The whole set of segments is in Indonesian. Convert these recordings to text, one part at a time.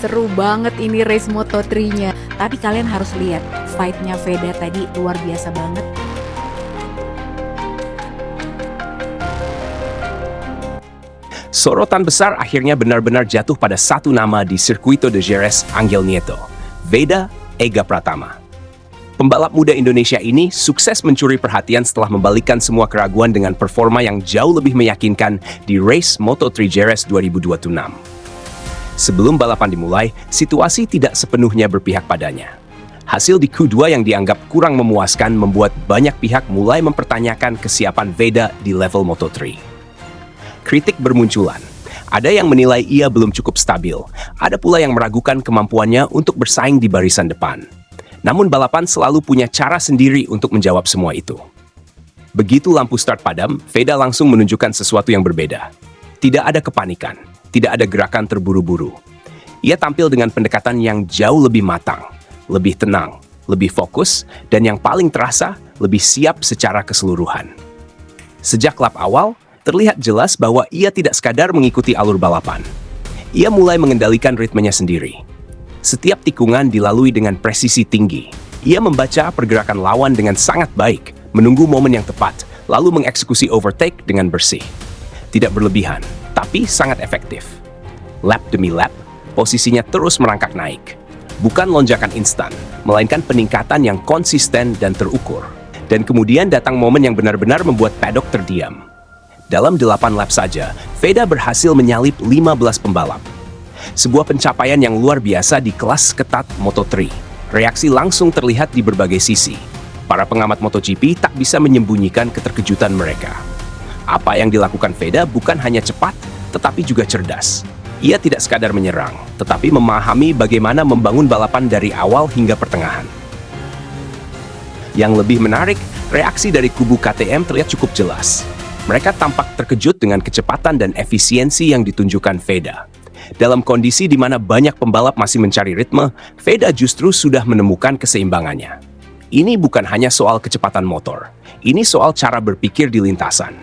seru banget ini race Moto3-nya. Tapi kalian harus lihat, fight-nya Veda tadi luar biasa banget. Sorotan besar akhirnya benar-benar jatuh pada satu nama di Circuito de Jerez Ángel Nieto, Veda Ega Pratama. Pembalap muda Indonesia ini sukses mencuri perhatian setelah membalikkan semua keraguan dengan performa yang jauh lebih meyakinkan di race Moto3 Jerez 2026. Sebelum balapan dimulai, situasi tidak sepenuhnya berpihak padanya. Hasil di Q2 yang dianggap kurang memuaskan membuat banyak pihak mulai mempertanyakan kesiapan Veda di level Moto3. Kritik bermunculan. Ada yang menilai ia belum cukup stabil, ada pula yang meragukan kemampuannya untuk bersaing di barisan depan. Namun balapan selalu punya cara sendiri untuk menjawab semua itu. Begitu lampu start padam, Veda langsung menunjukkan sesuatu yang berbeda. Tidak ada kepanikan, tidak ada gerakan terburu-buru. Ia tampil dengan pendekatan yang jauh lebih matang, lebih tenang, lebih fokus, dan yang paling terasa, lebih siap secara keseluruhan. Sejak lap awal, terlihat jelas bahwa ia tidak sekadar mengikuti alur balapan. Ia mulai mengendalikan ritmenya sendiri. Setiap tikungan dilalui dengan presisi tinggi. Ia membaca pergerakan lawan dengan sangat baik, menunggu momen yang tepat, lalu mengeksekusi overtake dengan bersih. Tidak berlebihan, tapi sangat efektif. Lap demi lap, posisinya terus merangkak naik. Bukan lonjakan instan, melainkan peningkatan yang konsisten dan terukur. Dan kemudian datang momen yang benar-benar membuat paddock terdiam. Dalam 8 lap saja, Veda berhasil menyalip 15 pembalap. Sebuah pencapaian yang luar biasa di kelas ketat Moto3. Reaksi langsung terlihat di berbagai sisi. Para pengamat MotoGP tak bisa menyembunyikan keterkejutan mereka. Apa yang dilakukan Veda bukan hanya cepat, tetapi juga cerdas. Ia tidak sekadar menyerang, tetapi memahami bagaimana membangun balapan dari awal hingga pertengahan. Yang lebih menarik, reaksi dari kubu KTM terlihat cukup jelas. Mereka tampak terkejut dengan kecepatan dan efisiensi yang ditunjukkan Veda. Dalam kondisi di mana banyak pembalap masih mencari ritme, Veda justru sudah menemukan keseimbangannya. Ini bukan hanya soal kecepatan motor, ini soal cara berpikir di lintasan.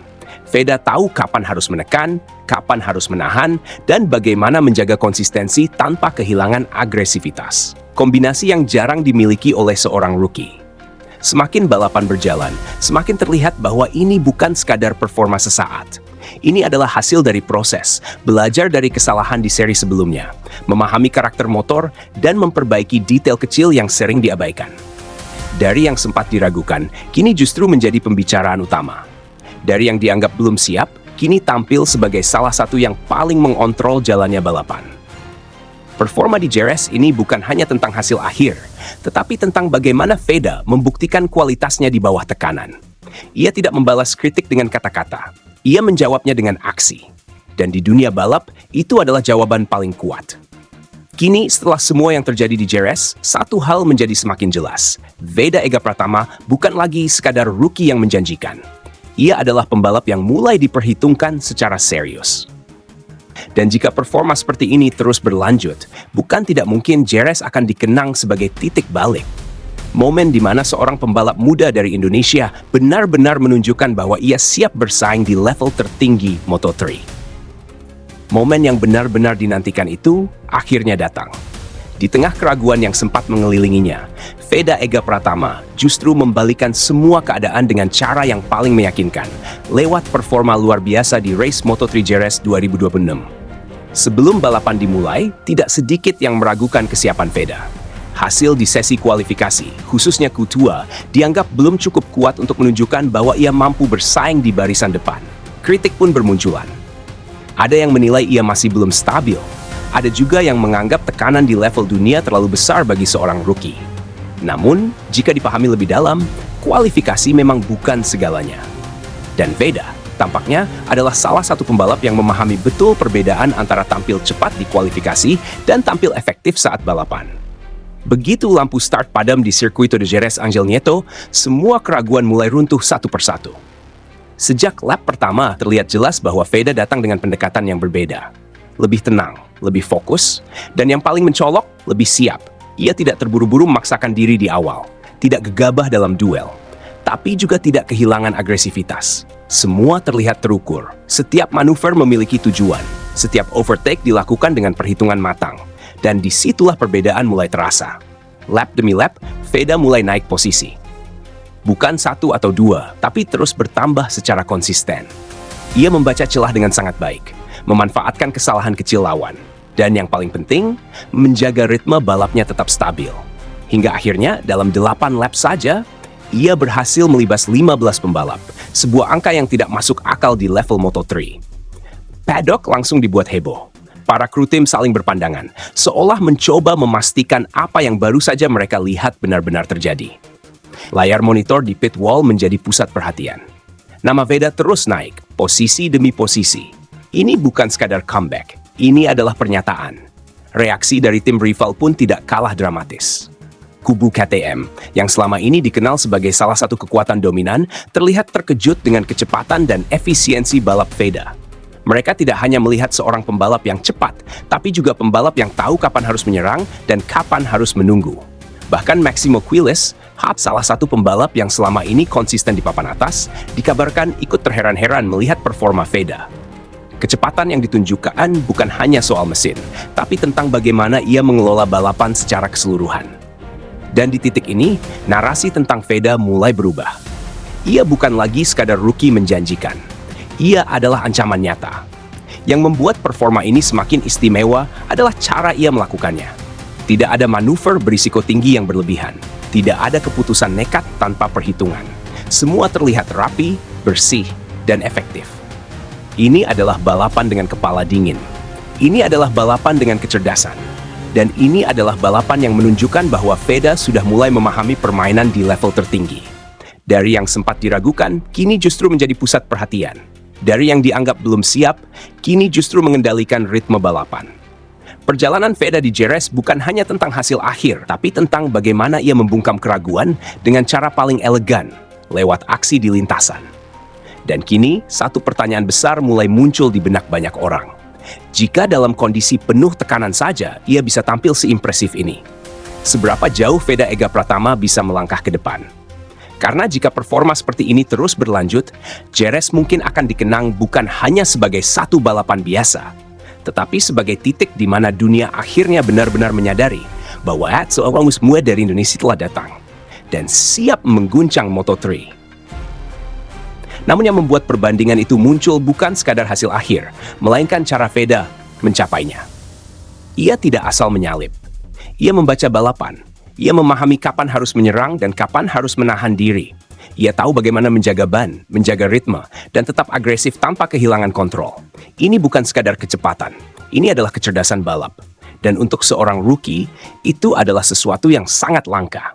Veda tahu kapan harus menekan, kapan harus menahan, dan bagaimana menjaga konsistensi tanpa kehilangan agresivitas. Kombinasi yang jarang dimiliki oleh seorang rookie. Semakin balapan berjalan, semakin terlihat bahwa ini bukan sekadar performa sesaat. Ini adalah hasil dari proses, belajar dari kesalahan di seri sebelumnya, memahami karakter motor, dan memperbaiki detail kecil yang sering diabaikan. Dari yang sempat diragukan, kini justru menjadi pembicaraan utama. Dari yang dianggap belum siap, kini tampil sebagai salah satu yang paling mengontrol jalannya balapan. Performa di Jerez ini bukan hanya tentang hasil akhir, tetapi tentang bagaimana Veda membuktikan kualitasnya di bawah tekanan. Ia tidak membalas kritik dengan kata-kata. Ia menjawabnya dengan aksi. Dan di dunia balap, itu adalah jawaban paling kuat. Kini, setelah semua yang terjadi di Jerez, satu hal menjadi semakin jelas. Veda Ega Pratama bukan lagi sekadar rookie yang menjanjikan. Ia adalah pembalap yang mulai diperhitungkan secara serius. Dan jika performa seperti ini terus berlanjut, bukan tidak mungkin Jerez akan dikenang sebagai titik balik. Momen di mana seorang pembalap muda dari Indonesia benar-benar menunjukkan bahwa ia siap bersaing di level tertinggi Moto3. Momen yang benar-benar dinantikan itu akhirnya datang. Di tengah keraguan yang sempat mengelilinginya, Veda Ega Pratama justru membalikan semua keadaan dengan cara yang paling meyakinkan, lewat performa luar biasa di race Moto3 Jerez 2026. Sebelum balapan dimulai, tidak sedikit yang meragukan kesiapan Veda. Hasil di sesi kualifikasi, khususnya Q2, dianggap belum cukup kuat untuk menunjukkan bahwa ia mampu bersaing di barisan depan. Kritik pun bermunculan. Ada yang menilai ia masih belum stabil. Ada juga yang menganggap tekanan di level dunia terlalu besar bagi seorang rookie. Namun, jika dipahami lebih dalam, kualifikasi memang bukan segalanya. Dan Veda, tampaknya adalah salah satu pembalap yang memahami betul perbedaan antara tampil cepat di kualifikasi dan tampil efektif saat balapan. Begitu lampu start padam di Circuito de Jerez Ángel Nieto, semua keraguan mulai runtuh satu persatu. Sejak lap pertama, terlihat jelas bahwa Veda datang dengan pendekatan yang berbeda. Lebih tenang, lebih fokus, dan yang paling mencolok, lebih siap. Ia tidak terburu-buru memaksakan diri di awal, tidak gegabah dalam duel, tapi juga tidak kehilangan agresivitas. Semua terlihat terukur, setiap manuver memiliki tujuan, setiap overtake dilakukan dengan perhitungan matang, Dan disitulah perbedaan mulai terasa. Lap demi lap, Veda mulai naik posisi. Bukan satu atau dua, tapi terus bertambah secara konsisten. Ia membaca celah dengan sangat baik, memanfaatkan kesalahan kecil lawan, dan yang paling penting, menjaga ritme balapnya tetap stabil. Hingga akhirnya, dalam 8 lap saja, ia berhasil melibas 15 pembalap, sebuah angka yang tidak masuk akal di level Moto3. Paddock langsung dibuat heboh. Para kru tim saling berpandangan, seolah mencoba memastikan apa yang baru saja mereka lihat benar-benar terjadi. Layar monitor di pit wall menjadi pusat perhatian. Nama Veda terus naik, posisi demi posisi. Ini bukan sekadar comeback, ini adalah pernyataan. Reaksi dari tim rival pun tidak kalah dramatis. Kubu KTM, yang selama ini dikenal sebagai salah satu kekuatan dominan, terlihat terkejut dengan kecepatan dan efisiensi balap Veda. Mereka tidak hanya melihat seorang pembalap yang cepat, tapi juga pembalap yang tahu kapan harus menyerang dan kapan harus menunggu. Bahkan Maximo Quiles, salah satu pembalap yang selama ini konsisten di papan atas, dikabarkan ikut terheran-heran melihat performa Veda. Kecepatan yang ditunjukkan bukan hanya soal mesin, tapi tentang bagaimana ia mengelola balapan secara keseluruhan. Dan di titik ini, narasi tentang Veda mulai berubah. Ia bukan lagi sekadar rookie menjanjikan. Ia adalah ancaman nyata. Yang membuat performa ini semakin istimewa adalah cara ia melakukannya. Tidak ada manuver berisiko tinggi yang berlebihan. Tidak ada keputusan nekat tanpa perhitungan. Semua terlihat rapi, bersih, dan efektif. Ini adalah balapan dengan kepala dingin. Ini adalah balapan dengan kecerdasan. Dan ini adalah balapan yang menunjukkan bahwa Veda sudah mulai memahami permainan di level tertinggi. Dari yang sempat diragukan, kini justru menjadi pusat perhatian. Dari yang dianggap belum siap, kini justru mengendalikan ritme balapan. Perjalanan Veda di Jerez bukan hanya tentang hasil akhir, tapi tentang bagaimana ia membungkam keraguan dengan cara paling elegan, lewat aksi di lintasan. Dan kini, satu pertanyaan besar mulai muncul di benak banyak orang. Jika dalam kondisi penuh tekanan saja, ia bisa tampil seimpresif ini. Seberapa jauh Veda Ega Pratama bisa melangkah ke depan? Karena jika performa seperti ini terus berlanjut, Jerez mungkin akan dikenang bukan hanya sebagai satu balapan biasa, tetapi sebagai titik di mana dunia akhirnya benar-benar menyadari bahwa seorang musmuah dari Indonesia telah datang dan siap mengguncang Moto3. Namun yang membuat perbandingan itu muncul bukan sekadar hasil akhir, melainkan cara Veda mencapainya. Ia tidak asal menyalip. Ia membaca balapan. Ia memahami kapan harus menyerang dan kapan harus menahan diri. Ia tahu bagaimana menjaga ban, menjaga ritme, dan tetap agresif tanpa kehilangan kontrol. Ini bukan sekadar kecepatan. Ini adalah kecerdasan balap. Dan untuk seorang rookie, itu adalah sesuatu yang sangat langka.